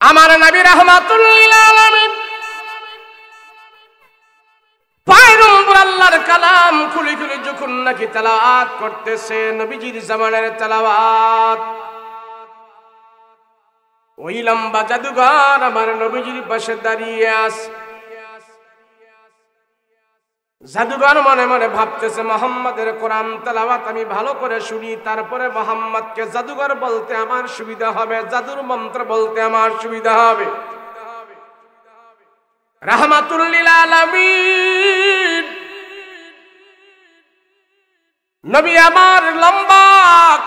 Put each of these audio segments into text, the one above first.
আমার নবী রাহমাতুল লিল আলামিন পয়গম্বর আল্লাহর কালাম খুলে খুলে যখন নাকি তেলাওয়াত করতেছে, নবীজির জামানার তেলাওয়াত, ওই লম্বা জাদুঘর আমার নবীজির পাশে দাঁড়িয়ে আছে। জাদুঘর মনে মনে ভাবতেছে মুহাম্মাদের কোরআন তেলাওয়াত আমি ভালো করে শুনি, তারপরে মুহাম্মদকে জাদুঘর বলতে আমার সুবিধা হবে, জাদুর মন্ত্র বলতে আমার সুবিধা হবে। রাহমাতুল লিল আলামিন নবী আমার লম্বা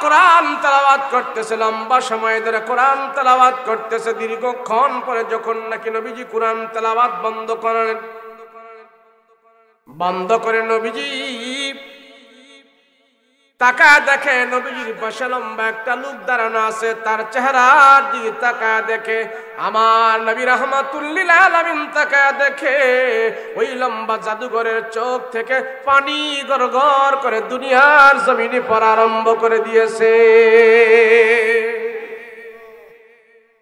কোরআন তেলাওয়াত করতেছে, লম্বা সময় ধরে কোরআন তেলাওয়াত করতেছে। দীর্ঘক্ষণ পরে যখন নাকি নবীজি কোরআন তেলাওয়াত বন্ধ করে নবীজি তাকায় দেখে নবীজির পাশে লম্বা একটা লোক দাঁড়ানো আছে, তার চেহারার দিকে তাকায় দেখে আমার নবী রাহমাতুল লিল আলামিন তাকায় দেখে ওই লম্বা জাদুঘরের চোখ থেকে পানি গড়গড় করে দুনিয়ার জমিনে পড়া আরম্ভ করে দিয়েছে।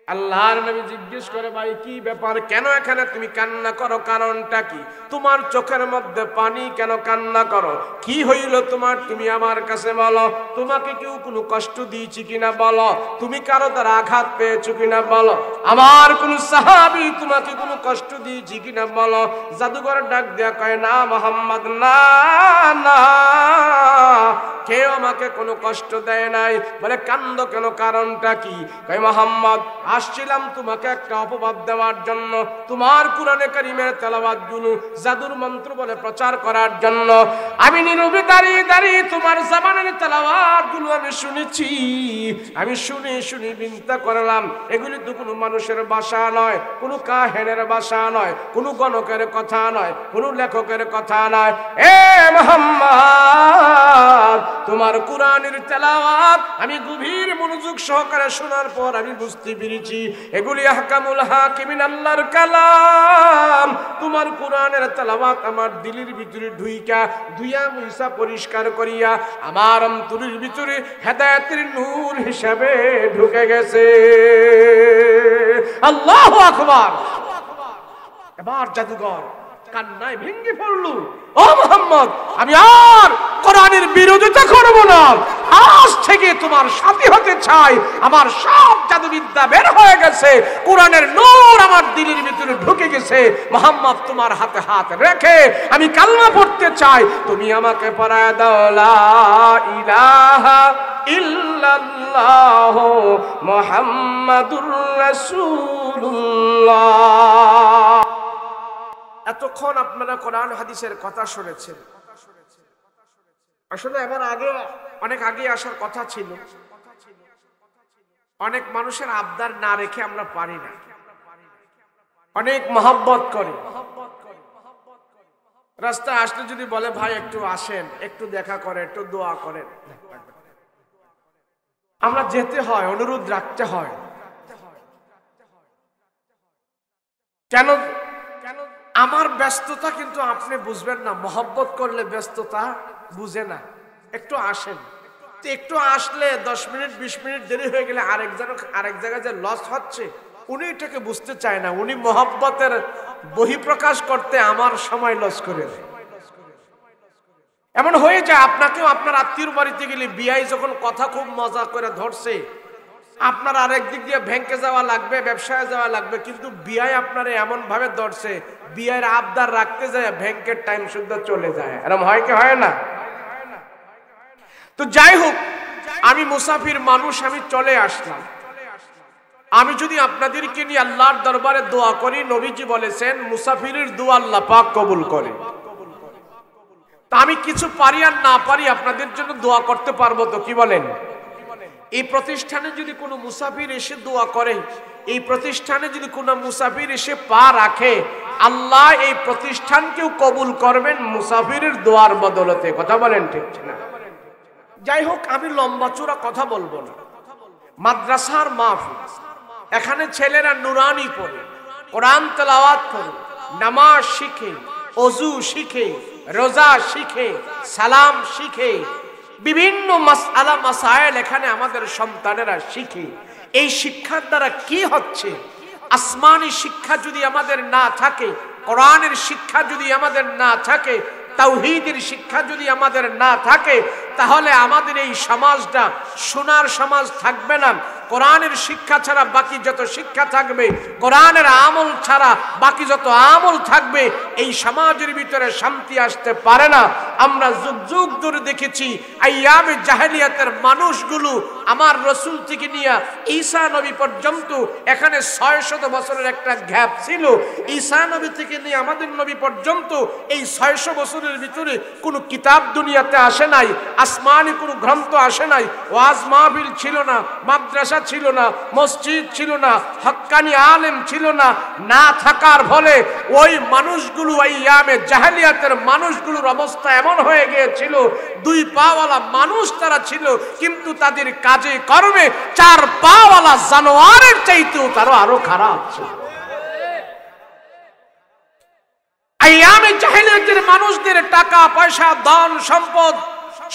আল্লাহর নবী জিজ্ঞেস করে, ভাই কি ব্যাপার, কেন এখানে তুমি কান্না করো, কারণটা কি? তোমার চোখের মধ্যে পানি কেন, কান্না করো, কি হইল তোমার? তুমি আমার কাছে বলো। তোমাকে কেউ কোনো কষ্ট দিয়েছি কিনা বলো, তুমি কারো দ্বারা আঘাত পেয়েছো কিনা বলো, আমার কোন সাহাবী তোমাকে কোনো কষ্ট দিয়েছি কিনা বলো। জাদুঘর ডাক দেয়া কয়, না মুহাম্মদ, না না, কেউ আমাকে কোনো কষ্ট দেয় নাই। বলে কান্দো কেন, কারণটা কি? কয় মুহাম্মদ, আসছিলাম তোমাকে একটা অপবাদ দেওয়ার জন্য, তোমার কোরআনে কারীমের তেলাওয়াতগুলো জাদুর মন্ত্র বলে প্রচার করার জন্য। আমি নীরবে দাঁড়িয়ে দাঁড়িয়ে তোমার জামানের তেলাওয়াতগুলো আমি শুনেছি, আমি শুনে শুনে চিন্তা করলাম এগুলি তো কোনো মানুষের ভাষা নয়, কোনো কাহেনের ভাষা নয়, কোনো গণকের কথা নয়, কোনো লেখকের কথা নয়। এ মুহাম্মদ, তোমার কোরআনের তেলাওয়াত আমি গভীর মনোযোগ সহকারে শোনার পর আমি বুঝতে পেরেছি এগুলি আহকামুল হাকিমিন, আল্লাহর কালাম। তোমার কোরআনের তেলাওয়াত আমার দিলের ভিতরে ধুইয়া মুইসা পরিষ্কার করিয়া আমার অন্তরের ভিতরে হেদায়েতের নূর হিসাবে ঢুকে গেছে। আল্লাহু আকবার। এবার জাদুঘর কান্নায় ভেঙে পড়ল, ও মুহাম্মদ, আমি আর কোরআনের বিরোধিতা করব না, আজ থেকে তোমার সাথী হতে চাই। আমার সব জাদুবিদ্যা বের হয়ে গেছে, কোরআনের নূর আমার দিলের ভিতরে ঢুকে গেছে। মুহাম্মদ, তোমার হাতে হাত রেখে আমি কালমা পড়তে চাই, তুমি আমাকে পড়ায় দাও লা ইলাহা ইল্লাল্লাহু মুহাম্মাদুর রাসূলুল্লাহ। এতক্ষণ আপনারা কোরআন হাদিসের কথা শুনেছেন, আসলে এবার অনেক আগে আসার কথা ছিল। অনেক মানুষের আবদার না রেখে আমরা পারি না, অনেক মহব্বত করি। রাস্তায় আসলে যদি বলে ভাই একটু আসেন, একটু দেখা করেন, একটু দোয়া করেন, আমরা যেতে হয়, অনুরোধ রাখতে হয়। কেন? আমার ব্যস্ততা কিন্তু আপনি বুঝবেন না, মহব্বত করলে ব্যস্ততা বুঝে না। একটু আসেন, একটু আসলে 10 মিনিট 20 মিনিট দেরি হয়ে গেলে আরেক জায়গায় যে লস হচ্ছে উনি এটাকে বুঝতে চায় না। উনি মহব্বতের বহিঃপ্রকাশ করতে আমার সময় লস করে দেয়। এমন হয়ে যায়, আপনাকেও আপনার আত্মীয়র বাড়িতে গেলে বিয়াই যখন কথা খুব মজা করে ধরছে, আপনার আরেক দিক দিয়ে ব্যাংকে যাওয়া লাগবে, ব্যবসায় যাওয়া লাগবে, কিন্তু বিয়াই আপনারে এমন ভাবে ধরছে, বিয়ের আবদার রাখতে যায় ব্যাংকের টাইম শুদ্ধ চলে যায়। এরকম হয় কি হয় না? তো যাই হোক, আমি মুসাফির মানুষ, আমি চলে আসলাম। আমি যদি আপনাদেরকে নিয়ে আল্লাহর দরবারে দোয়া করি, নবীজি বলেছেন মুসাফিরের দোয়া আল্লাহ পাক কবুল করে। তা আমি কিছু পারি আর না পারি আপনাদের জন্য দোয়া করতে পারবো তো, কি বলেন? এই প্রতিষ্ঠানে যদি কোনো মুসাফির এসে দোয়া করে, এই প্রতিষ্ঠানে যদি কোনো মুসাফির এসে পা রাখে, আল্লাহ এই প্রতিষ্ঠানকেও কবুল করবেন মুসাফিরের দোয়ার বদলতে। কথা বলেন ঠিক না? যাই হোক, আমি লম্বা চূড়া কথা বলবো না। মাদ্রাসার মাহফিল, এখানে ছেলেরা নুরানি পড়ে, কোরআন তেলাওয়াত করে, নামাজ শিখে, ওযু শিখে, রোজা শিখে, সালাম শিখে, বিভিন্ন মাসআলা মাসায়েল এখানে আমাদের সন্তানেরা শিখে। এই শিক্ষার দ্বারা কি হচ্ছে? আসমানি শিক্ষা যদি আমাদের না থাকে, কোরআনের শিক্ষা যদি আমাদের না থাকে, তাওহীদের শিক্ষা যদি আমাদের না থাকে, তাহলে আমাদের এই সমাজটা সোনার সমাজ থাকবে না। কোরআনের শিক্ষা ছাড়া বাকি যত শিক্ষা থাকবে, কোরআনের আমল ছাড়া বাকি যত আমল থাকবে, এই সমাজের ভিতরে শান্তি আসতে পারে না। আমরা যুগ যুগ ধরে দেখেছি আইয়ামে জাহেলিয়াতের মানুষগুলো আমার রসুল থেকে নিয়ে ঈসা নবী পর্যন্ত, এখানে 600 বছরের একটা গ্যাপ ছিল। ঈসা নবী থেকে নিয়ে আমাদের নবী পর্যন্ত এই 600 বছরের ভিতরে কোনো কিতাব দুনিয়াতে আসে নাই, আসমানি কোনো গ্রন্থ আসে নাই, ওয়াজ মাহফিল ছিল না, মাদ্রাসা ছিল না, মসজিদ ছিল না, হক্কানি আলেম ছিল না। না থাকার ফলে ওই মানুষগুলো, আইয়ামে জাহেলিয়াতের মানুষগুলোর অবস্থা এমন হয়ে গিয়েছিল, 2 পাওয়ালা মানুষ তারা ছিল, কিন্তু তাদের কাজে কর্মে 4 পাওয়ালা জানোয়ারের চাইতেও তারা আরো খারাপ ছিল। আইয়ামে জাহেলিয়াতের মানুষদের টাকা পয়সা, ধন সম্পদ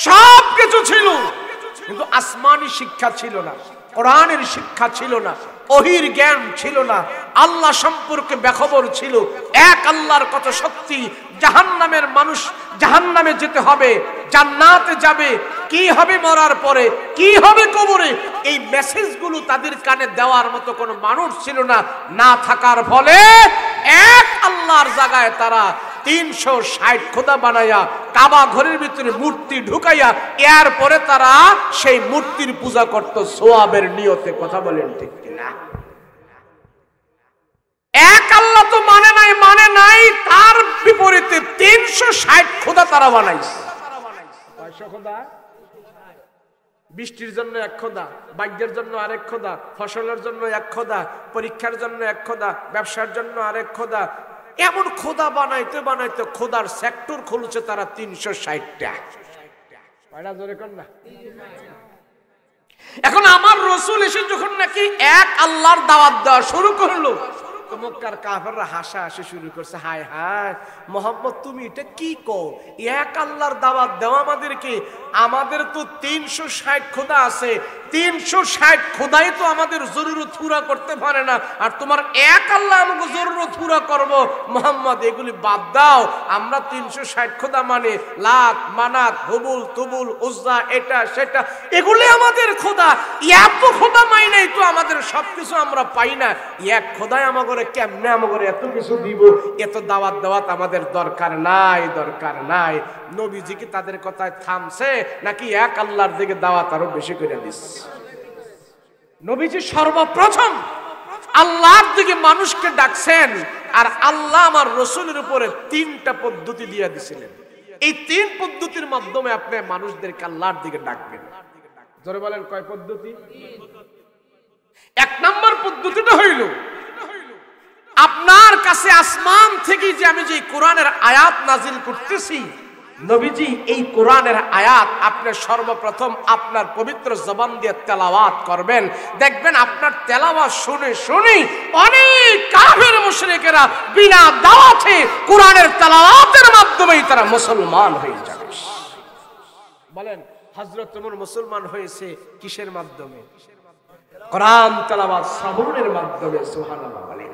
সব কিছু ছিল, কিন্তু আসমানি শিক্ষা ছিল না, কোরআনের শিক্ষা ছিল না, ওহির জ্ঞান ছিল না, আল্লাহ সম্পর্কে বেখবর ছিল। এক আল্লাহর কত শক্তি, জাহান্নামের মানুষ জাহান্নামে যেতে হবে, জান্নাতে যাবে, কি হবে মরার পরে, কি হবে কবরে, এই মেসেজগুলো তাদের কানে দেওয়ার মতো কোনো মানুষ ছিল না। না থাকার ফলে এক আল্লাহর জায়গায় তারা 360 খোদা বানায়া কাবা ঘরের ভিতরে মূর্তি ঢুকাইয়া এরপরে তারা সেই মূর্তির পূজা করত সোয়াবের নিয়তে। কথা বলেন ঠিক কিনা? এক আল্লাহ তো মানে নাই, তার বিপরীতে 360 খোদা তারা বানাইছে। কয়শো খোদা? বৃষ্টির জন্য এক খোদা, ভাগ্যের জন্য আরেক খোদা, ফসলের জন্য এক খোদা, পরীক্ষার জন্য এক খোদা, ব্যবসার জন্য আরেক খোদা। এমন খোদা বানাইতে বানাইতে খোদার সেক্টর খুলছে তারা 360টা। এখন আমার রসুল এসে যখন নাকি এক আল্লাহর দাওয়াত দেওয়া শুরু করলো, তো মক্কার কাফেররা হাসাহাসি শুরু করছে, হায় হায় মোহাম্মদ তুমি এটা কি কও, এক আল্লাহর দাওয়াত দাও আমাদেরকে, আমাদের তো 360 খোদা আছে, 360 খোদাই তো আমাদের জরুরত পুরা করতে পারে না, আর তোমার এক আল্লাহ আমাকে জরুরত পুরা করব। মোহাম্মদ এগুলি বাদ দাও, আমরা 360 খোদা মানে লাত, মানাত, হুবুল, তুবুল, উজ্জা, এটা সেটা, এগুলি আমাদের খোদা। এত খোদা মাই নাই তো আমাদের সবকিছু আমরা পাই না, এক খোদাই আমাকে কেমনে আমাকে এত কিছু দিব, এত দাওয়াত দাওয়াত আমাদের দরকার নাই, দরকার নাই। নবীজি কি তাদের কথায় থামছে নাকি এক আল্লাহর দিকে দাওয়াত আরো বেশি করে দিচ্ছে? নবীজি সর্বপ্রথম আল্লাহর দিকে মানুষকে ডাকছেন, আর আল্লাহ আমার রসুলের উপরে 3টা পদ্ধতি দিয়ে দিছিলেন। এই 3 পদ্ধতির মাধ্যমে আপনি মানুষদেরকে আল্লাহর দিকে ডাকবেন। জোরে বলেন কয় পদ্ধতি? 1 নম্বর পদ্ধতিটা হইল, আপনার কাছে আসমান থেকে যে আমি যে কোরআনের আয়াত নাজিল করতেছি, নবীজি এই কোরআনের আয়াত আপনি সর্বপ্রথম আপনার পবিত্র জবান দিয়ে তেলাওয়াত করবেন। দেখবেন আপনার তেলাওয়াত শুনে শুনে অনেক কাফের মুশরিকেরা বিনা দাওয়াতে কোরআনের তেলাওয়াতের মাধ্যমেই তারা মুসলমান হয়ে যাবে। বলেন হযরত ওমর মুসলমান হয়েছে কিসের মাধ্যমে? কোরআন তেলাওয়াত শ্রবণের মাধ্যমে। সুবহানাল্লাহ বলেন।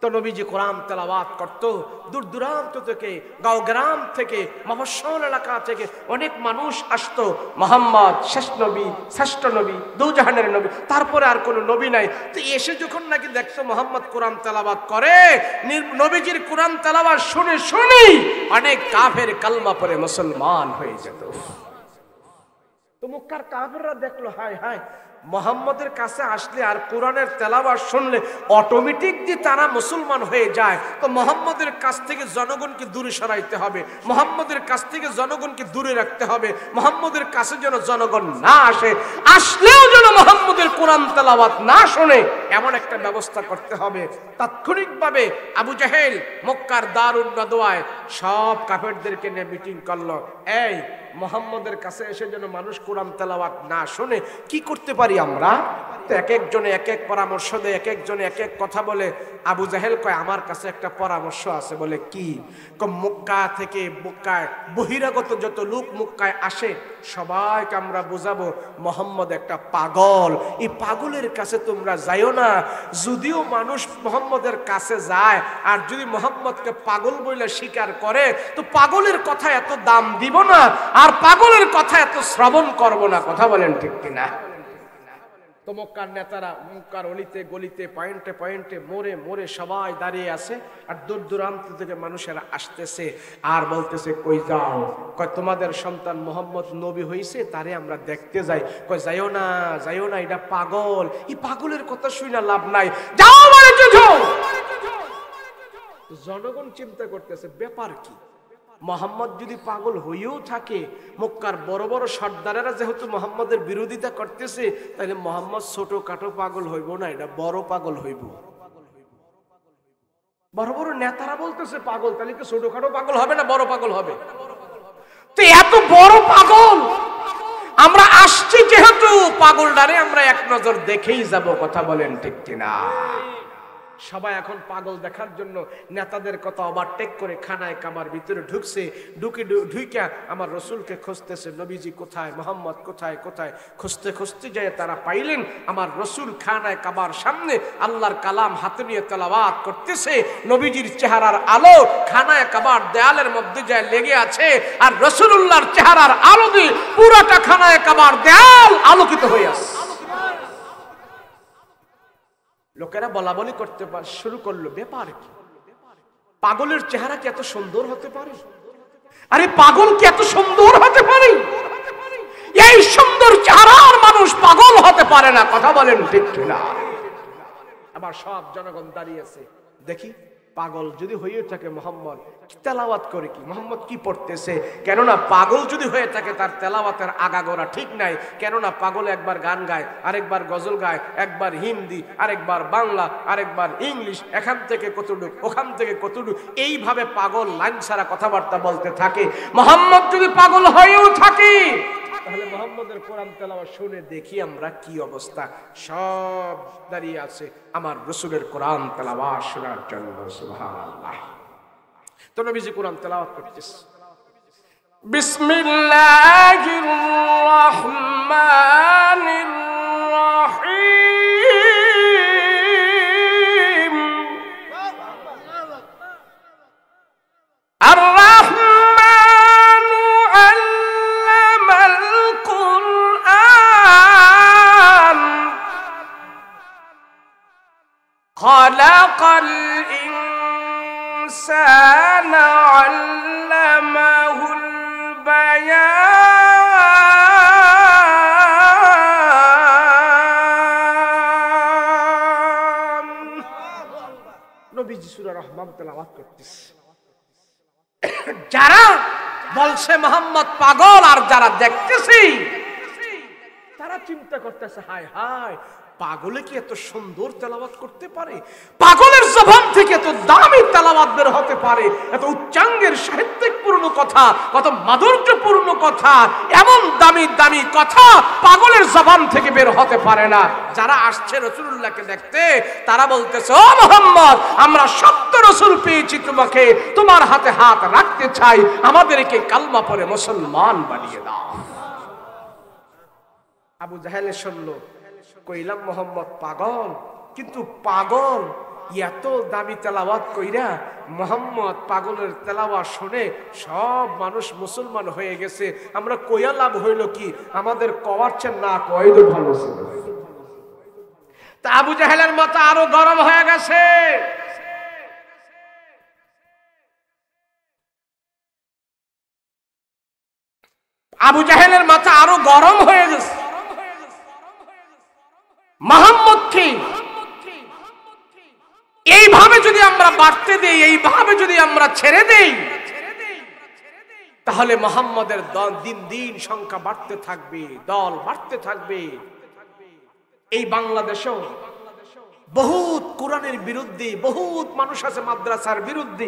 তো নবীজি কোরআন তেলাওয়াত করত, দূর দূরান্ত থেকে, গাঁও গ্রাম থেকে, মফস্বল এলাকা থেকে অনেক মানুষ আসতো। মুহাম্মদ শেষ নবী, শ্রেষ্ঠ নবী, দুজাহানের নবী, তারপরে আর কোনো নবী নাই। তো এসে যখন নাকি দেখতো মুহাম্মদ কোরআন তেলাওয়াত করে, নবীজির কোরআন তেলাওয়াত শুনে শুনে অনেক কাফের কালমা পড়ে মুসলমান হয়ে যেত। তো মক্কার কাফেররা দেখলো, হায় হায় মুহাম্মদের কাছে আসলে আর কোরআনের তেলাওয়াত শুনলে অটোমেটিক যে তারা মুসলমান হয়ে যায়। তো মুহাম্মদের কাছ থেকে জনগণকে দূরে সরাইতে হবে, মুহাম্মদের কাছ থেকে জনগণকে দূরে রাখতে হবে, মুহাম্মদের কাছে যেন জনগণ না আসে, আসলেও যেন মুহাম্মদের কোরআন তেলাওয়াত না শুনে, এমন একটা ব্যবস্থা করতে হবে। তাৎক্ষণিকভাবে আবু জাহেল মক্কার দারুন নাদওয়ায় সব কাফেরদেরকে নিয়ে মিটিং করলো, এই মুহাম্মদের কাছে এসে যেন মানুষ কোরআন তেলাওয়াত না শুনে কি করতে পারে পারি আমরা? তো এক একজনে এক এক পরামর্শ দেয়, এক একজনে এক এক কথা বলে। আবু জাহেল কয় আমার কাছে একটা পরামর্শ আছে। বলে কি? মক্কা থেকে মক্কায় বহিরাগত যত লোক মক্কায় আসে সবাইকে আমরা বোঝাবো মোহাম্মদ একটা পাগল, এই পাগলের কাছে তোমরা যাইও না। যদিও মানুষ মোহাম্মদের কাছে যায় আর যদি মোহাম্মদকে পাগল বলে স্বীকার করে তো পাগলের কথা এত দাম দিব না আর পাগলের কথা এত শ্রবণ করব না। কথা বলেন ঠিক কিনা? তো মক্কার নেতারা মক্কার অলিতে গলিতে পয়েন্টে পয়েন্টে মোড়ে মোড়ে সবাই দাঁড়িয়ে আছে আর দূর দূরান্ত থেকে মানুষেরা আসতেছে আর বলতেছে কই যাও? কয় তোমাদের সন্তান মোহাম্মদ নবী হইছে, তারে আমরা দেখতে যাই। কয় যাইও না, যাইও না, এটা পাগল, এই পাগলের কথা শুনে লাভ নাই, যাও মানে যাও। জনগণ চিন্তা করতেছে ব্যাপার কি? মোহাম্মদ যদি পাগল হইও থাকে, মক্কার বড় বড় সর্দারেরা যেহেতু মোহাম্মদের বিরোধিতা করতেছে, তাহলে মোহাম্মদ ছোটখাটো পাগল হইব না, এটা বড় পাগল হইব। বড় বড় নেতারা বলতেছে পাগল, তাহলে কি ছোটখাটো পাগল হবে না বড় পাগল হবে? তো এত বড় পাগল আমরা আসছি যেহেতু পাগলটারে আমরা এক নজর দেখেই যাব। কথা বলেন ঠিক কিনা? সবাই এখন পাগল দেখার জন্য নেতাদের কথা ওভারটেক করে খানায় কাবার ভিতরে ঢুকছে। ঢুইকা আমার রসুলকে খুঁজতেছে, নবীজি কোথায়, মোহাম্মদ কোথায় কোথায়। খুঁজতে খুঁজতে যায় তারা পাইলেন আমার রসুল খানায় কাবার সামনে আল্লাহর কালাম হাতে নিয়ে তেলাওয়াত করতেছে। নবীজির চেহারার আলো খানায় কাবার দেয়ালের মধ্যে যায় লেগে আছে আর রসুলুল্লাহর চেহারার আলো দিয়ে পুরাটা খানায় কাবার দেয়াল আলোকিত হয়ে আছে। লোকেরা বলা বলি করতে শুরু করলো ব্যাপার কি? পাগলের চেহারা কি এত সুন্দর হতে পারে? আরে পাগল কি এত সুন্দর হতে পারে? এই সুন্দর চেহারার মানুষ পাগল হতে পারে না। কথা বলেন ঠিক কিনা? আবার সব জনগণ দাঁড়িয়ে আছে, দেখি পাগল যদি হয়ে থাকে মোহাম্মদ তেলাওয়াত করে কি, মোহাম্মদ কি পড়তেছে। কেননা পাগল যদি হয়ে থাকে তার তেলাওয়াতের আগাগোড়া ঠিক নাই। কেননা পাগল একবার গান গায়, আরেকবার গজল গায়, একবার হিন্দি, আরেকবার বাংলা, আরেকবার ইংলিশ, এখান থেকে কতটুক ওখান থেকে কতটুক, এইভাবে পাগল লাইন ছাড়া কথাবার্তা বলতে থাকে। মোহাম্মদ যদি পাগল হয়েও থাকে তাহলে মোহাম্মদের কোরআন তেলাওয়াত শুনে দেখি আমরা কি অবস্থা। সব দাঁড়িয়ে আছে আমার রসুলের কোরআন তেলাওয়াত শোনার জন্য। সুবহানাল্লাহ। তো নবীজি কোরআন তেলাওয়াত করতেছে, বিসমিল্লাহির রহমানির রহিম। আর রহমানু আল্লামাল কুরআন খালাকাল ইনসানা আল্লামাহুল বায়ান। নবীজি সূরা রহমান তেলাওয়াত করতেছে। যারা বলছে মোহাম্মদ পাগল আর যারা দেখতেছি তারা চিন্তা করতেছে হায় হায়, পাগলে কি এত সুন্দর তেলাওয়াত করতে পারে? পাগলের জবান থেকে এত দামি তেলাওয়াত বের হতে পারে? এত উচ্চাঙ্গের সাহিত্যিকপূর্ণ কথা, কত মাধুর্যপূর্ণ কথা, এমন দামি দামি কথা পাগলের জবান থেকে বের হতে পারে না। যারা আসছে রাসূলুল্লাহকে দেখতে তারা বলতেছে ও মুহাম্মদ, আমরা সত্য রাসূল পেয়েছি, তোমাকে তোমার হাতে হাত রাখতে চাই, আমাদেরকে কালমা পড়ে মুসলমান বানিয়ে দাও। আবু জাহেল শুনলো, কইলাম মোহাম্মদ পাগল, কিন্তু পাগল এত দামি তেলাওয়াত কইরা মোহাম্মদ পাগলের তেলাওয়াত শুনে সব মানুষ মুসলমান হয়ে গেছে, আমরা কইয়া লাভ হইল কি? আমাদের কওয়ার চেয়ে না কয় তো ভালো ছিল। তা আবু জাহেলের মাথা আরো গরম হয়ে গেছে। আবু জাহেলের মাথা আরো গরম হয়ে গেছে। মুহাম্মদকে এইভাবে যদি আমরা বাড়তে দেই, এইভাবে যদি আমরা ছেড়ে দেই, তাহলে মুহাম্মদের দিন দিন সংখ্যা বাড়তে থাকবে, দল বাড়তে থাকবে। এই বাংলাদেশেও বহুত কোরআনের বিরুদ্ধে, বহুত মানুষ আছে মাদ্রাসার বিরুদ্ধে,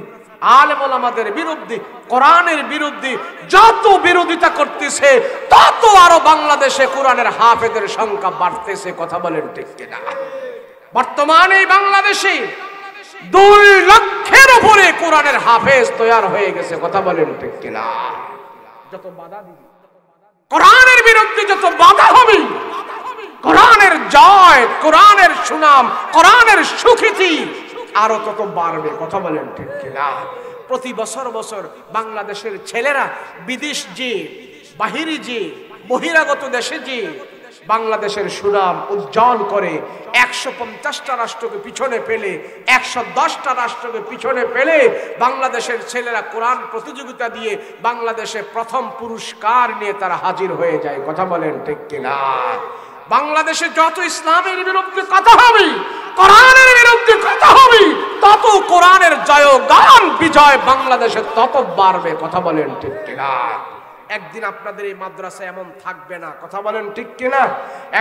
আলেম ওলামাদের বিরুদ্ধে, কোরআনের বিরুদ্ধে। যত বিরোধিতা করতেছে তত আরো বাংলাদেশে কোরআনের হাফেজের সংখ্যা বাড়তেছে। কথা বলেন ঠিক কিনা? বর্তমানে বাংলাদেশে 2 লক্ষের উপরে কোরআনের হাফেজ তৈরি হয়ে গেছে। কথা বলেন ঠিক কিনা? যত বাধা দিবে, কোরআনের বিরুদ্ধে যত বাধা হবে, কোরআনের জয়, কোরআনের সুনাম, কোরআনের সুখ্যাতি আরো তত বাড়বে। কথা বলেন ঠিক কিনা? প্রতি বছর বছর বাংলাদেশের ছেলেরা বিদেশ যে, বাহিরে যে, বহিরাগত দেশে যে বাংলাদেশের সুনাম উজ্জ্বল করে 150টা রাষ্ট্রকে পিছনে ফেলে, 110টা রাষ্ট্রকে পিছনে ফেলে বাংলাদেশের ছেলেরা কোরআন প্রতিযোগিতা দিয়ে বাংলাদেশে প্রথম পুরস্কার নিয়ে তারা হাজির হয়ে যায়। কথা বলেন ঠিক কিনা? বাংলাদেশে যত ইসলামের বিরুদ্ধে কথা হবে, কোরআনের বিরুদ্ধে কথা হবে, তত কোরআনের জয়গান বিজয় বাংলাদেশে তত বাড়বে। কথা বলেন ঠিক কিনা? একদিন আপনাদের এই মাদ্রাসা এমন থাকবে না। কথা বলেন ঠিক কিনা?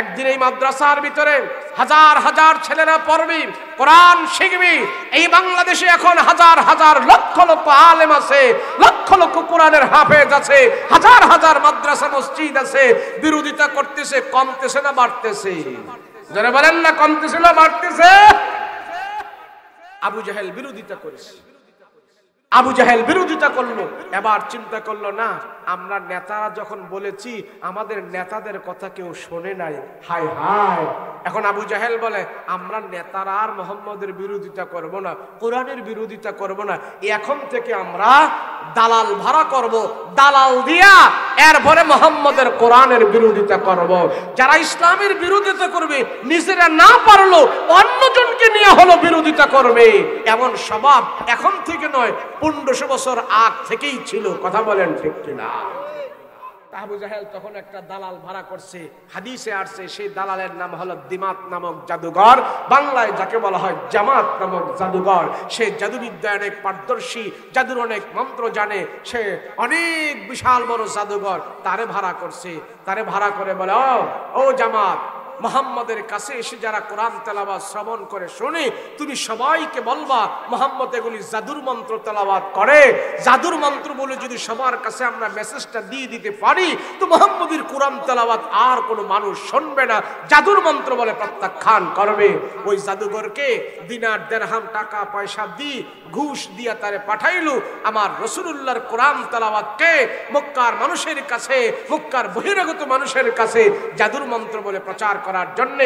একদিন এই মাদ্রাসার ভিতরে হাজার হাজার ছেলেরা পড়বে, কোরআন শিখবে। এই বাংলাদেশে এখন হাজার হাজার লক্ষ লক্ষ আলেম আছে, লক্ষ লক্ষ কোরআনের হাফেজ আছে, হাজার হাজার মাদ্রাসা মসজিদ আছে। বিরোধিতা করতেছে, কমতেছে না বাড়তেছে? যারা বলেন না কমতেছে না বাড়তেছে? আবু জাহেল বিরোধিতা করেছে, আবু জাহেল বিরোধিতা করলো। এবার চিন্তা করলো, না আমরা নেতারা যখন বলেছি আমাদের নেতাদের কথা কেউ শোনে নাই, হায় হায়। এখন আবু জাহেল বলে, আমরা নেতারা আর মোহাম্মদের বিরোধিতা করব না, কোরআনের বিরোধিতা করব না, এখন থেকে আমরা দালাল ভাড়া করব, দালাল দিয়া এরপরে মোহাম্মদের কোরআনের বিরোধিতা করব। যারা ইসলামের বিরোধিতা করবে নিজেরা না পারলো অন্যজনকে নিয়ে হলো বিরোধিতা করবে। এমন স্বভাব এখন থেকে নয়, 1500 বছর আগ থেকেই ছিল। কথা বলেন ঠিক কিনা? আবু জাহেল তখন একটা দালাল ভাড়া করছে, হাদিসে আসছে সেই দালালের নাম হলো দিমাত নামক জাদুঘর, বাংলায় যাকে বলা হয় জামাত নামক জাদুঘর। সে জাদুবিদ্যায় অনেক পারদর্শী, জাদুর অনেক মন্ত্র জানে, সে অনেক বিশাল বড় জাদুঘর। তারে ভাড়া করছে, তারে ভাড়া করে বলে, ও জামাত, মুহাম্মদের কাছে এসে যারা কোরআন তেলাওয়াত শ্রবণ করে শোনে, তুমি সবাইকে বলবা মুহাম্মদ এগুলি জাদুর মন্ত্র তেলাওয়াত করে। জাদুর মন্ত্র বলে যদি সবার কাছে আমরা মেসেজটা দিয়ে দিতে পারি তো মুহাম্মদের কোরআন তেলাওয়াত আর কোনো মানুষ শুনবে না, জাদুর মন্ত্র বলে প্রত্যাখ্যান করবে। ওই জাদুঘরকে দিনার দিরহাম টাকা পয়সা দি ঘুষ দিয়া তারে পাঠাইলো আমার রাসূলুল্লাহর কোরআন তেলাওয়াতকে মক্কার মানুষের কাছে, মক্কার বহিরাগত মানুষের কাছে জাদুর মন্ত্র বলে প্রচার করার জন্য।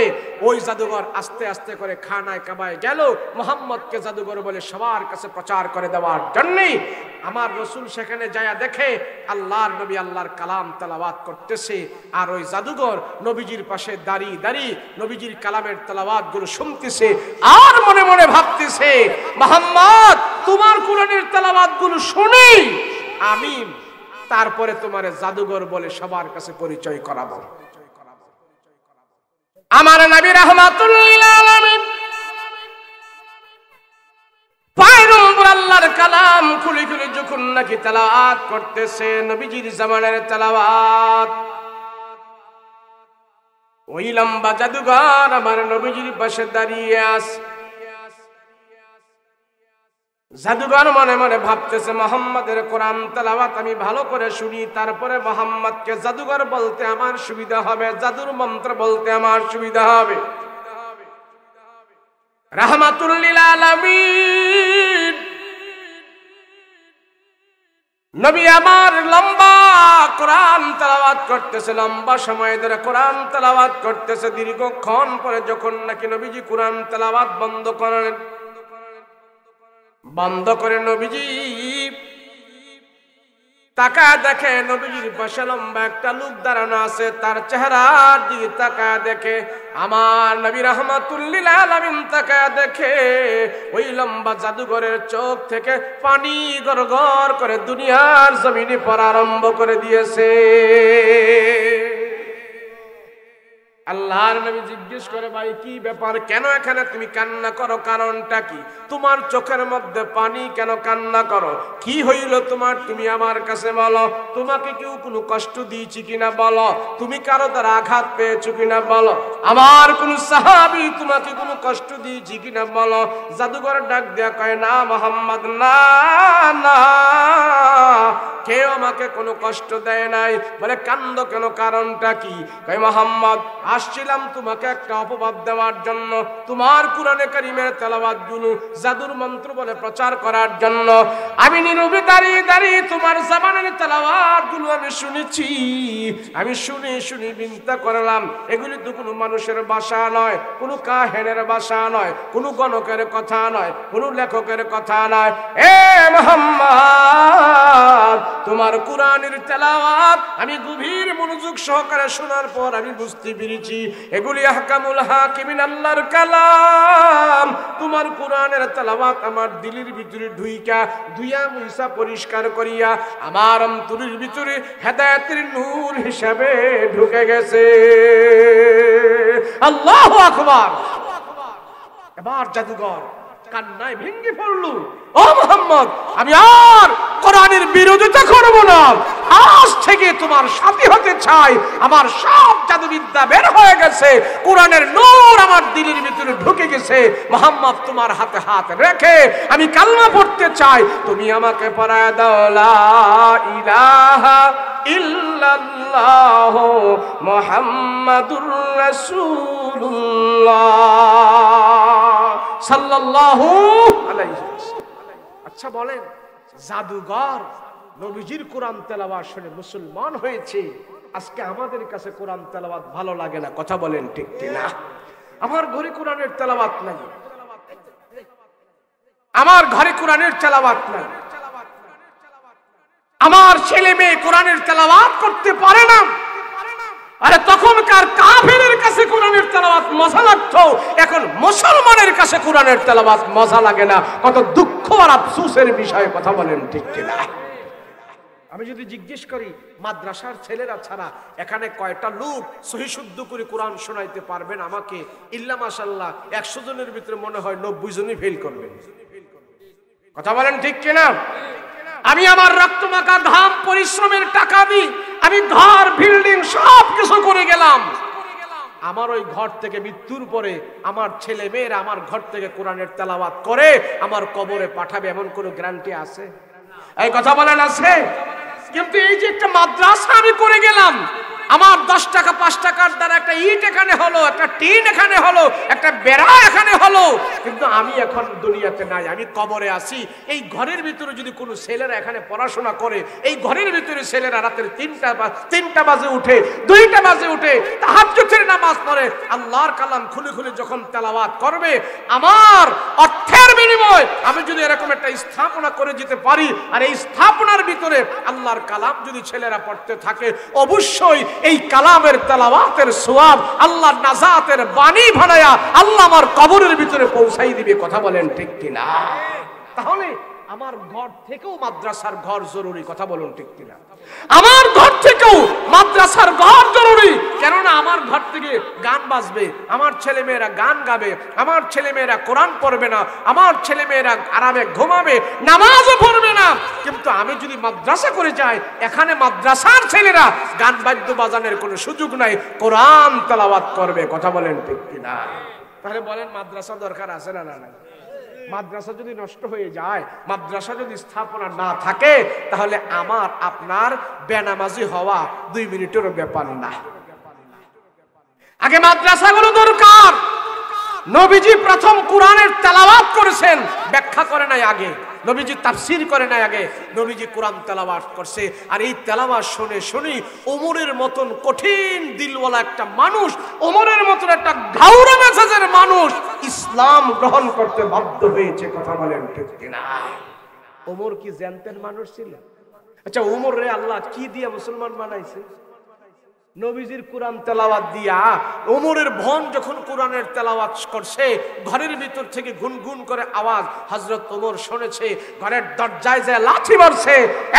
ওই জাদুঘর আস্তে আস্তে করে খানায় কাবায় গেল মুহাম্মদকে জাদুঘর বলে সবার কাছে প্রচার করে দেওয়ার জন্য। আমার রাসূল সেখানে যায়া দেখে আল্লাহর নবী আল্লাহর কালাম তেলাওয়াত করতেছে, আর ওই জাদুঘর নবীজির পাশে দাঁড়িয়ে দাঁড়িয়ে নবীজির কালামের তেলাওয়াত গুলো শুনতেছে, আর মনে মনে ভাবতেছে, মুহাম্মদ তোমার কোরআনের তেলাওয়াত গুলো শুনি আমি, তারপরে তোমার জাদুঘর বলে সবার কাছে পরিচয় করাবো। আমার নবী রাহমাতুল লিল আলামিন পয়গম্বর আল্লাহর কালাম খুলে খুলে যখন নাকি তেলাওয়াত করতেছে, নবীজির জামানার তেলাওয়াত, ওই লম্বা জাদুঘর আমার নবীজির পাশে দাঁড়িয়ে আছে। জাদুঘর মনে মনে ভাবতেছে, মুহাম্মাদের কোরআন তেলাওয়াত আমি ভালো করে শুনি, তারপরে মুহাম্মদকে জাদুঘর বলতে আমার সুবিধা হবে, জাদুর মন্ত্র বলতে আমার সুবিধা হবে। রাহমাতুল লিল আলামিন নবী আমার লম্বা কোরআন তেলাওয়াত করতেছে, লম্বা সময় ধরে কোরআন তেলাওয়াত করতেছে। দীর্ঘক্ষণ পরে যখন নাকি নবীজি কোরআন তেলাওয়াত বন্ধ করেন, বন্ধ করে নবীজি তাকায় দেখে নবীজির পাশে লম্বা একটা লোক দাঁড়ানো আছে, তার চেহারার দিকে তাকায় দেখে আমার নবী রাহমাতুল লিল আলামিন তাকায় দেখে ওই লম্বা জাদুঘরের চোখ থেকে পানি গড়গড় করে দুনিয়ার জমিনে পড়া আরম্ভ করে দিয়েছে। আল্লাহর নবী জিজ্ঞেস করে, ভাই কি ব্যাপার, কেন এখানে তুমি কান্না করো, কারণটা কি? তোমার চোখের মধ্যে পানি, কেন কান্না করো? কি হইল তোমার, তুমি আমার কাছে বলো। তোমাকে কেউ কোনো কষ্ট দিয়েছি কিনা বলো, তুমি কারো দ্বারা আঘাত পেয়েছো কিনা বলো, আমার কোন সাহাবী তোমাকে কোনো কষ্ট দিয়েছি কিনা বলো। জাদুঘর ডাক দেয়া কয়, না মুহাম্মদ, না না, কেউ আমাকে কোনো কষ্ট দেয় নাই। বলে কান্দ কেন, কারণটা কি? কয় মুহাম্মদ, আসছিলাম তোমাকে একটা অপবাদ দেওয়ার জন্য, তোমার কুরআনে কারীমের তেলাওয়াত গুলো জাদুর মন্ত্র বলে প্রচার করার জন্য। আমি নীরবে দাঁড়িয়ে দাঁড়িয়ে তোমার জামানের তেলাওয়াত গুলো আমি শুনেছি, আমি শুনে শুনে চিন্তা করলাম, এগুলি তো কোনো মানুষের ভাষা নয়, কোনো কাহেনের ভাষা নয়, কোনো গণকের কথা নয়, কোনো লেখকের কথা নয়। এ মুহাম্মদ, তোমার কুরআনের তেলাওয়াত আমি গভীর মনোযোগ সহকারে শোনার পর আমি বুঝতে পেরেছি এগুলি আহকামুল হাকিমিন, আল্লাহর কালাম। তোমার কুরআনের তেলাওয়াত আমার দিলের ভিতরে ধুইয়া মুইসা পরিষ্কার করিয়া আমার অন্তরের ভিতরে হেদায়েতের নূর হিসাবে ঢুকে গেছে। আল্লাহু আকবার। এবার জাদুঘর কান্নায় ভেঙে পড়ল, ও মুহাম্মদ, আমি আর কোরআনের বিরোধিতা করব না, আজ থেকে তোমার সাথী হতে চাই। আমার সব জাদুবিদ্যা বের হয়ে গেছে, কোরআনের নূর আমার দিলের ভিতরে ঢুকে গেছে। মুহাম্মদ, তোমার হাতে হাত রেখে আমি কালমা পড়তে চাই, তুমি আমাকে পড়ায় দাও লা ইলাহা ইল্লাল্লাহ মুহাম্মাদুর রাসূলুল্লাহ সাল্লাল্লাহু আলাইহি ওয়াসাল্লাম। আচ্ছা বলেন, জাদুঘর নবীজির কোরআন তেলাওয়াত শুনে মুসলমান হয়েছে, আজকে আমাদের কাছে কোরআন তেলাওয়াত ভালো লাগে না, কথা বলেন ঠিক কিনা? আমার ঘরে কোরআনের তেলাওয়াত নাই, আমার ঘরে কোরআনের তেলাওয়াত নাই, আমার ছেলে মেয়ে কোরআনের তেলাওয়াত করতে পারে না। আরে তখনকার কাফেরের কাছে কোরআনের তেলাওয়াত মজা লাগতো, এখন মুসলমানের কাছে কোরআনের তেলাওয়াত মজা লাগে না। কত দুঃখ আর আফসোসের বিষয়, কথা বলেন ঠিক কিনা? আমি যদি জিজ্ঞেস করি, মাদ্রাসার ছেলেরা ছাড়া এখানে কয়টা লোক সহি শুদ্ধ করে কোরআন শোনাইতে পারবেন আমাকে? ইল্লা মাশাআল্লাহ 100 জনের ভিতরে মনে হয় 90 জনই ফেল করবেন, কথা বলেন ঠিক কিনা? আমি আমার রক্তমাখা ঘাম পরিশ্রমের টাকা দিই, আমি ঘর বিল্ডিং সব কিছু করে গেলাম, আমার ওই ঘর থেকে মৃত্যুর পরে আমার ছেলে মেয়েরা আমার ঘর থেকে কোরআনের তেলাওয়াত করে আমার কবরে পাঠাবে, এমন কোনো গ্যারান্টি আছে? এই কথা বলেন আছে? কিন্তু এই যে একটা মাদ্রাসা আমি করে গেলাম, আমার 10 টাকা 5 টাকার দ্বারা একটা ইট এখানে হলো, একটা টিন এখানে হলো, একটা বেড়া এখানে হলো, কিন্তু আমি এখন দুনিয়াতে নাই, আমি কবরে আছি। এই ঘরের ভিতরে যদি কোনো ছেলেরা এখানে পড়াশোনা করে, এই ঘরের ভিতরে ছেলেরা রাতের 3টা বাজে উঠে, 2টা বাজে উঠে তাহাজ্জুদের নামাজ পড়ে, আল্লাহর কালাম খুলে খুলে যখন তেলাওয়াত করবে, আমার অর্থের বিনিময়ে আমি যদি এরকম একটা স্থাপনা করে যেতে পারি, আর এই স্থাপনার ভিতরে আল্লাহর কালাম যদি ছেলেরা পড়তে থাকে, অবশ্যই এই কালামের তেলাওয়াতের সওয়াব আল্লাহর নাজাতের বাণী বানায়া আল্লাহ আমার কবরের ভিতরে পৌঁছাই দিবে, কথা বলেন ঠিক কিনা? তাহলে আমার ঘর থেকেও মাদ্রাসার ঘর জরুরি, কথা বলুন ঠিক কিনা? আমার ঘর থেকেও মাদ্রাসার ঘর জরুরি, কেননা আমার ঘর থেকে গান বাজবে, আমার ছেলে মেয়েরা গান গাবে, আমার ছেলে মেয়েরা কোরআন পড়বে না, আমার ছেলে মেয়েরা আরামে ঘুমাবে, নামাজও পড়বে না। কিন্তু আমি যদি মাদ্রাসা করে যাই, এখানে মাদ্রাসার ছেলেরা গান বাদ্য বাজানোর কোনো সুযোগ নাই, কোরআন তেলাওয়াত করবে, কথা বলেন ঠিক কিনা? তাহলে বলেন মাদ্রাসা দরকার আছে না? না, মাদ্রাসা যদি নষ্ট হয়ে যায়, মাদ্রাসা যদি স্থাপনা না থাকে, তাহলে আমার আপনার বেনামাজি হওয়া 2 মিনিটেরও ব্যাপার না। আগে মাদ্রাসাগুলো দরকার। নবীজি প্রথম কোরআনের তেলাওয়াত করেছেন, ব্যাখ্যা করে নাই আগে, নবীজি তাফসীর করে নাই আগে, নবীজি কোরআন তেলাওয়াত করছে। আর এই তেলাওয়াত শুনে শুনি ওমরের মতন কঠিন দিলওয়ালা একটা মানুষ, ওমরের মতন একটা ঘাউরা মেজাজের মানুষ ইসলাম গ্রহণ করতে বাধ্য হয়েছে, কথা বলেন ঠিক কিনা? ওমর কি জানতেন মানুষ ছিল? আচ্ছা, ওমর রে আল্লাহ কি দিয়ে মুসলমান বানাইছে? নবীজির কোরআন তেলাওয়াত দিয়া ওমরের বোন যখন কোরআনের তেলাওয়াত করছে, ঘরের ভিতর থেকে গুনগুন করে আওয়াজ হযরত ওমর শুনেছে, ঘরের দরজায় যায় লাথি মারছে,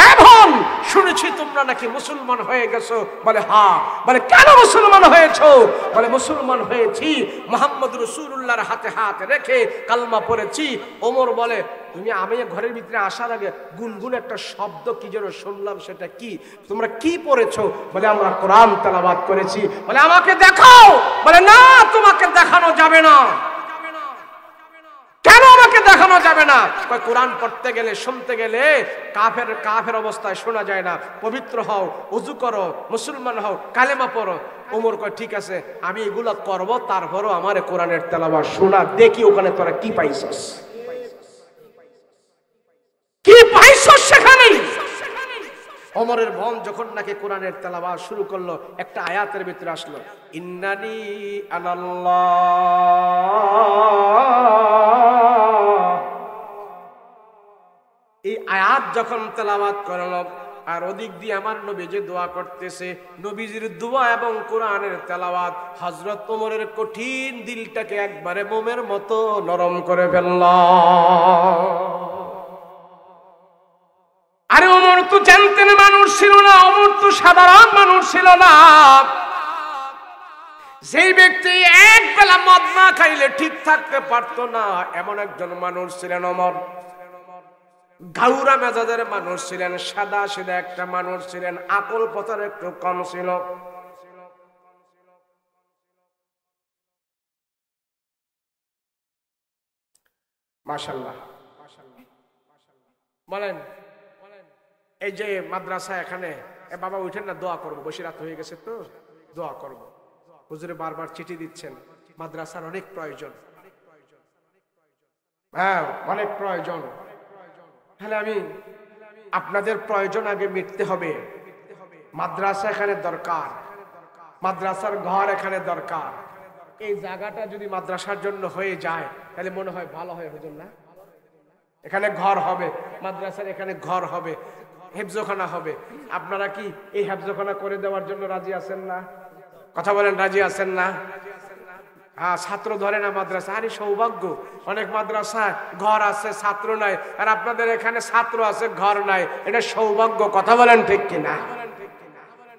এ বোন শুনেছি তোমরা নাকি মুসলমান হয়ে গেছো। বলে হ্যাঁ। বলে কেন মুসলমান হয়েছো? বলে মুসলমান হয়েছি মুহাম্মদ রাসূলুল্লাহর হাতে হাত রেখে কালমা পড়েছি। ওমর বলে তুমি আমি ঘরের ভিতরে আসার আগে গুনগুন একটা শব্দ কি যেন শুনলাম, সেটা কি? তোমরা কি পড়েছো? বলে আমরা কোরআন তেলাওয়াত করেছি। বলে আমাকে দেখাও। বলে না, তোমাকে দেখানো যাবে না। কেন আমাকে দেখানো যাবে না? কোরআন পড়তে গেলে শুনতে গেলে কাফের অবস্থায় শোনা যায় না। পবিত্র হও, ওযু করো, মুসলমান হও, কালেমা পড়ো। ওমর কয় ঠিক আছে, আমি এগুলা করব, তারপরও আমারে কোরআনের তেলাওয়াত শোনা, দেখি ওখানে তোরা কি পাইছস, কি পাইছস সেখানে। ওমরের বোন যখন নাকি কোরআনের তেলাওয়াত শুরু করলো, একটা আয়াতের ভিতরে আসলো, ইন্নানি আনাল্লাহ। এই আয়াত যখন তেলাওয়াত করলো, আর ওদিক দিয়ে আমার নবী যে দোয়া করতেছে, নবীজির দোয়া এবং কোরআনের তেলাওয়াত হযরত ওমরের কঠিন দিলটাকে একবারে মোমের মতো নরম করে ফেলল। আরে ওমর তো জানতেন মানুষ ছিল না, ওমর তো সাধারণ মানুষ ছিল না। যেই ব্যক্তি এক বেলা মদ না খাইলে ঠিক থাকতে পারতো না, এমন একজন মানুষ ছিলেন ওমর। গাউরা মেজাজের মানুষ ছিলেন, সাদা সিধা একটা মানুষ ছিলেন, আকল পথার একটু কম ছিল। মাশাআল্লাহ বলেন। এই যে মাদ্রাসা এখানে, এ বাবা উঠেন না, দোয়া করবো, বেশি রাত হয়ে গেছে তো দোয়া করব। হুজুরে বারবার চিঠি দিচ্ছেন, মাদ্রাসার অনেক প্রয়োজন, হ্যাঁ অনেক প্রয়োজন। তাহলে আমি আপনাদের প্রয়োজন আগে মিটতে হবে। মাদ্রাসা এখানে দরকার, মাদ্রাসার ঘর এখানে দরকার। এই জায়গাটা যদি মাদ্রাসার জন্য হয়ে যায় তাহলে মনে হয় ভালো হয় হুজুর না? এখানে ঘর হবে, মাদ্রাসার এখানে ঘর হবে, হেফজখানা হবে। আপনারা কি এই হেফজখানা করে দেওয়ার জন্য রাজি আছেন না? কথা বলেন, রাজি আছেন না? হ্যাঁ, ছাত্র ধরে না মাদ্রাসা। আরে সৌভাগ্য, অনেক মাদ্রাসা ঘর আছে, ছাত্র নাই, আর আপনাদের এখানে ছাত্র আছে, ঘর নাই। এটা সৌভাগ্য। কথা বলেন ঠিক কিনা?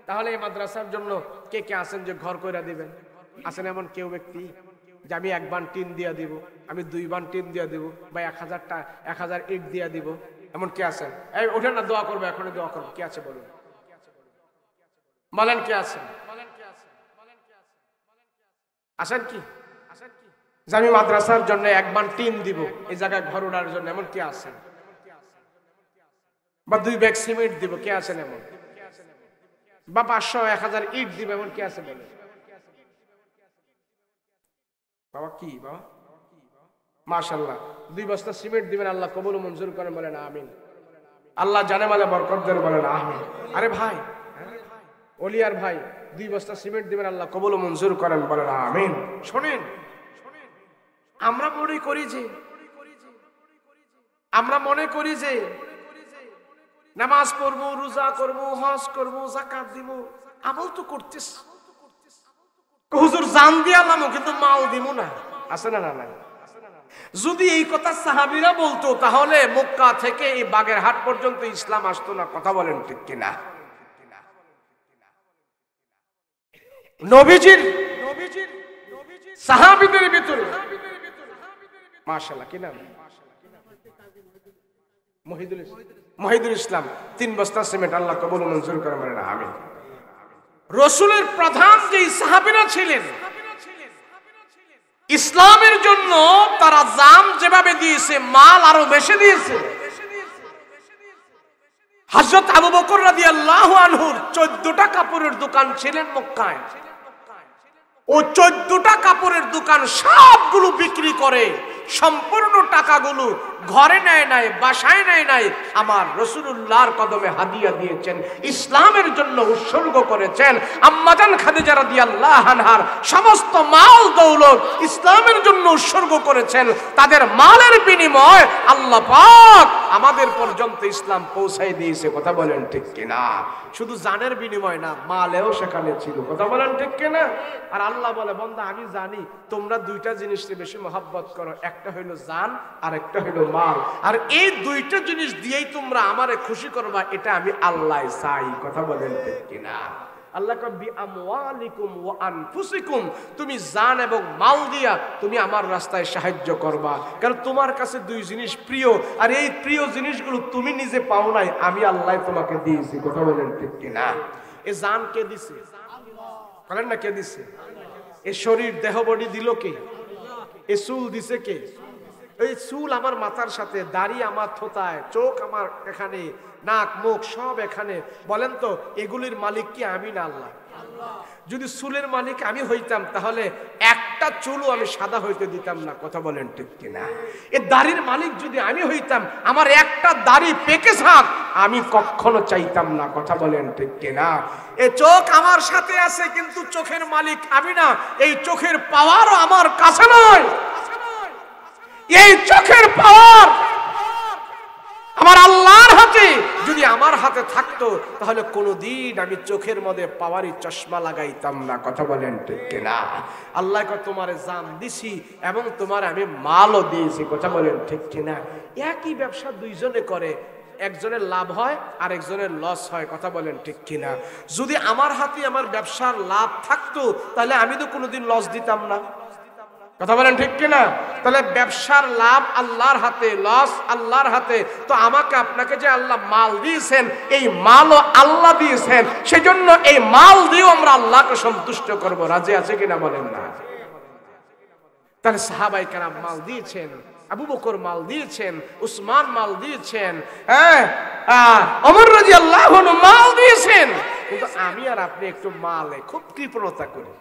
তাহলে এই মাদ্রাসার জন্য কে কে আছেন যে ঘর কইরা দিবেন? আছেন এমন কেউ ব্যক্তি যে আমি 1 বান টিন দিয়া দিব, আমি 2 বান টিন দিয়া দিব, বা 1000 ইট দিয়া দিব? এমন কে আছেন? এই ওঠেন না, দোয়া করবো, এখনই দোয়া করবো। কে আছে বলুন? বলেন কে আছেন? আসেন কি যে আমি মাদ্রাসার জন্য 1 বান টিন দিব, এই জায়গায় ঘর ওঠার জন্য? এমন কে আছেন? বা 2 ব্যাগ সিমেন্ট দিব? কে আছেন এমন? বা 500-1000 ইট দিব? এমন কে আছে বলেন? বাবা কি বাবা, মাশাআল্লাহ 2 বস্তা সিমেন্ট দিবেন, আল্লাহ কবুল ও মঞ্জুর করেন, বলেন আমিন। আল্লাহ জানে মালে বরকত দেন, বলেন আমিন। আরে ভাই, ওলিয়ার ভাই, 2 বস্তা সিমেন্ট দিবেন, আল্লাহ কবুল ও মঞ্জুর করেন, বলেন আমিন। শুনেন, আমরা মনে করি যে নামাজ পড়বো, রোজা করবো, হজ করবো, যাকাত দিব, আমল তো করতেছ। হুজুর জান দিয়ে আল্লাহ, কিন্তু মাল দিব না। আছে না? না। যদি এই কথা সাহাবীরা বলতো তাহলে মক্কা থেকে এই বাগেরহাট পর্যন্ত ইসলাম আসতো না। কথা বলেন ঠিক কিনা? নবীজির সাহাবীদের ভিতরে মাশাআল্লাহ কি নাম? মহিদুল ইসলাম। 3 বস্তা সিমেন্ট, আল্লাহ কবুল ও মঞ্জুর করেন, বলেন আমিন। রাসূলের প্রধান যে সাহাবীরা ছিলেন, ইসলামের জন্য তারা জান যেভাবে দিয়েছে, মাল আরো বেশি দিয়েছে। হযরত আবু বকর রাদিয়াল্লাহু আনহুর 14টা কাপড়ের দোকান ছিলেন মক্কায়। ও 14টা কাপড়ের দোকান সবগুলো বিক্রি করে সম্পূর্ণ টাকাগুলো ঘরে নেয় নাই, বাসায় নেয় নাই, আমার রাসূলুল্লাহর কদমে হাদিয়া দিয়েছেন, ইসলামের জন্য উৎসর্গ করেছেন। আম্মাজান খাদিজা রাদিয়াল্লাহু আনহার সমস্ত মাল দৌলত ইসলামের জন্য উৎসর্গ করেছেন। তাদের মালের বিনিময় আল্লাহ পাক আমাদের পর্যন্ত ইসলাম পৌঁছাই দিয়েছে। কথা বলেন ঠিক কিনা? শুধু জানের বিনিময় না, মালেও সেখানে ছিল। কথা বলেন ঠিক কিনা? আর আল্লাহ বলে, বান্দা আমি জানি তোমরা দুইটা জিনিসকে বেশি মহব্বত করো, একটা হইলো জান আর একটা হইলো মাল, আর এই দুইটা জিনিস দিয়েই তোমরা আমারে খুশি করবা, এটা আমি আল্লাহ চাই। কথা বলেন ঠিক কিনা? আল্লাহ কবি আমওয়ালিকুম ওয়া আনফুসিকুম, তুমি জান এবং মাল দিয়া তুমি আমার রাস্তায় সাহায্য করবা, কারণ তোমার কাছে দুই জিনিস প্রিয়, আর এই প্রিয় জিনিসগুলো তুমি নিজে পাও নাই, আমি আল্লাহ তোমাকে দিয়েছি। কথা বলেন ঠিক কিনা? এ জান কে দিছে? বলেন না, কে দিছে? এ শরীর দেহ বডি দিল কে? এ চুল দিছে কে? এই চুল আমার মাথার সাথে, দাড়ি আমার থোতায়, চোখ আমার এখানে, নাক মুখ সব এখানে। বলেন তো এগুলির মালিক কি আমি না আল্লাহ? যদি চুলের মালিক আমি হইতাম তাহলে একটা চুলও আমি সাদা হইতে দিতাম না। কথা বলেন ঠিক কিনা? এই দাড়ির মালিক যদি আমি হইতাম, আমার একটা দাড়ি পেকে থাক আমি কখনো চাইতাম না। কথা বলেন ঠিক কিনা? এই চোখ আমার সাথে আছে কিন্তু চোখের মালিক আমি না, এই চোখের পাওয়ারও আমার কাছে নয়। এই চোখের পাওয়ার আমার আল্লাহর হাতে, যদি আমার হাতে থাকতো তাহলে কোনোদিন আমি চোখের মধ্যে পাওয়ারি চশমা লাগাইতাম না। কথা বলেন ঠিক কিনা? আল্লাহ কয় তোমারে জান দিছি এবং তোমার আমি মালও দিয়েছি। কথা বলেন ঠিক কিনা? একই ব্যবসা দুইজনে করে, একজনের লাভ হয় আর একজনের লস হয়। কথা বলেন ঠিক কিনা? যদি আমার হাতে আমার ব্যবসার লাভ থাকতো তাহলে আমি তো কোনোদিন লস দিতাম না। কথা বলেন ঠিক কিনা? তাহলে ব্যবসার লাভ আল্লাহর হাতে, লস আল্লাহর হাতে। তো আমাকে আপনাকে যে আল্লাহ মাল দিয়েছেন, এই মালও আল্লাহ দিয়েছেন, সেজন্য এই মাল দিয়েও আমরা আল্লাহকে সন্তুষ্ট করব। রাজি আছে কিনা বলেন না? তাহলে সাহাবায়ে কেরাম মাল দিয়েছেন, আবু বকর মাল দিয়েছেন, উসমান মাল দিয়েছেন, ওমর রাদিয়াল্লাহু আনহু মাল দিয়েছেন, কিন্তু আমি আর আপনি একটু মালে খুব কৃপণতা করি।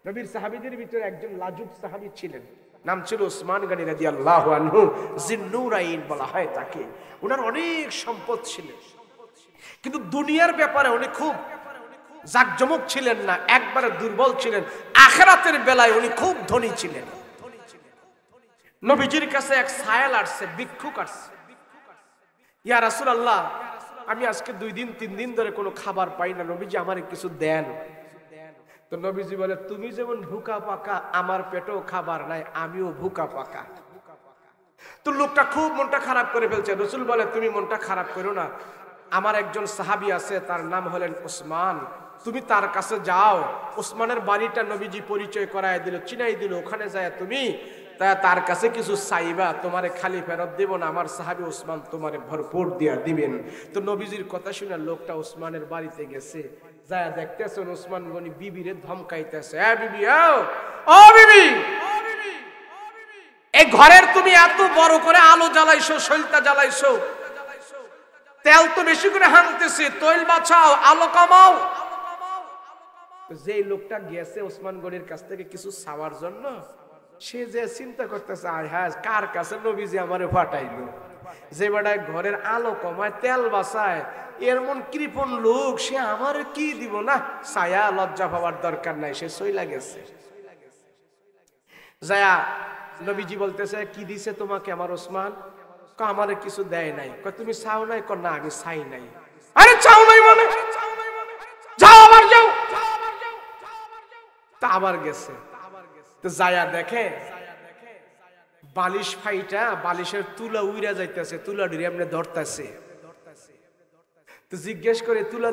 নবীর সাহাবীদের ভিতরে একজন লাজুক সাহাবী ছিলেন, নাম ছিল উসমান গনি রাদিয়াল্লাহু আনহু, জিন্নুরাইন বলা হয় তাকে। ওনার অনেক সম্পদ ছিল, কিন্তু দুনিয়ার ব্যাপারে উনি খুব জাকজমক ছিলেন না, একবারে দুর্বল ছিলেন। আখিরাতের বেলায় উনি খুব ধনী ছিলেন। নবীজির কাছে এক সায়েল আসছে, ভিক্ষুক আসছে, ইয়া রাসূলুল্লাহ আমি আজকে 2 দিন 3 দিন ধরে কোনো খাবার পাই না, নবীজি আমারে কিছু দেন। তো নবীজি বলে, তুমি যেমন ভুকা পাকা, আমার পেটেও খাবার নাই, আমিও ভুকা পাকা। তো লোকটা খুব মনটা খারাপ করে ফেলছে। রাসূল বলে, তুমি মনটা খারাপ করো না, আমার একজন সাহাবী আছে, তার নাম হলেন উসমান, তুমি তার কাছে যাও। উসমানের বাড়িটা নবীজি পরিচয় করায় দিল, চিনাই দিল। ওখানে যায় তুমি তার কাছে কিছু চাইবা, তোমারে খালি ফেরত দেব না, আমার সাহাবী উসমান তোমারে ভরপুর দিয়া দিবেন। তো নবীজির কথা শুনে লোকটা উসমানের বাড়িতে গেছে, যায় দেখতেছেন উসমান গনি বিবিরে ধমকাইতেছে, বিবি ও বিবি, এই ঘরের তুমি এত বড় করে আলো জ্বালাইছো, শৈলতা জ্বালাইছো, তেল তো বেশি করে হানতেছে, তৈল বাঁচাও, আলো কমাও। যে লোকটা গেছে উসমান গনির কাছ থেকে কিছু চাওয়ার জন্য, সে যে চিন্তা করতেছে, হ্যাঁ কার কাছে নবীজি আমারে ফাটাইলো, যে বেটায় ঘরের আলো কমায়, তেল বাঁচায়, এর মন কৃপণ লোক, সে আমার কি দিব না, ছায়া লজ্জা পাওয়ার দরকার নাই, সে চইলা গেছে। যায়া নবীজি বলতেছে, কি দিছে তোমাকে আমার উসমান? আমারে কিছু দেয় নাই। তুমি চাও নাই? না আমি চাই নাই। আরে চাও নাই মানে? যাও আবার যাও। তা আবার গেছে, তো যায়া দেখে বালিশ ফাইটা, বালিশের তুলা উইরা যাইতেছে, তুলা ডিরে এমনি ধরতেছে। তো জিজ্ঞেস করে তুলা